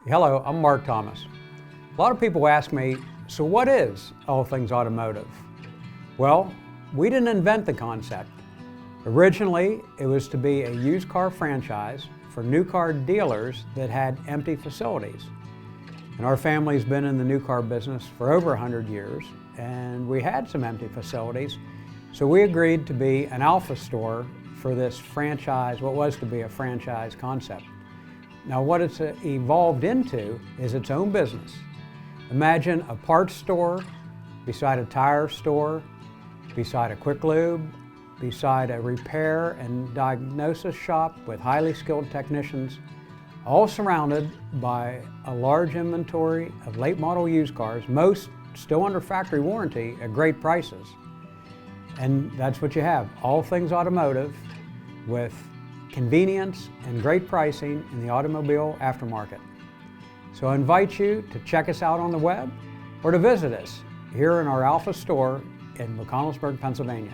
Hello, I'm Mark Thomas. A lot of people ask me, so what is All Things Automotive? Well, we didn't invent the concept. Originally, it was to be a used car franchise for new car dealers that had empty facilities. And our family's been in the new car business for over 100 years, and we had some empty facilities, so we agreed to be an alpha store for this franchise, what was to be a franchise concept. Now what it's evolved into is its own business. Imagine a parts store beside a tire store, beside a quick lube, beside a repair and diagnosis shop with highly skilled technicians, all surrounded by a large inventory of late model used cars, most still under factory warranty at great prices. And that's what you have, All Things Automotive, with convenience and great pricing in the automobile aftermarket. So I invite you to check us out on the web or to visit us here in our Alpha store in McConnellsburg, Pennsylvania.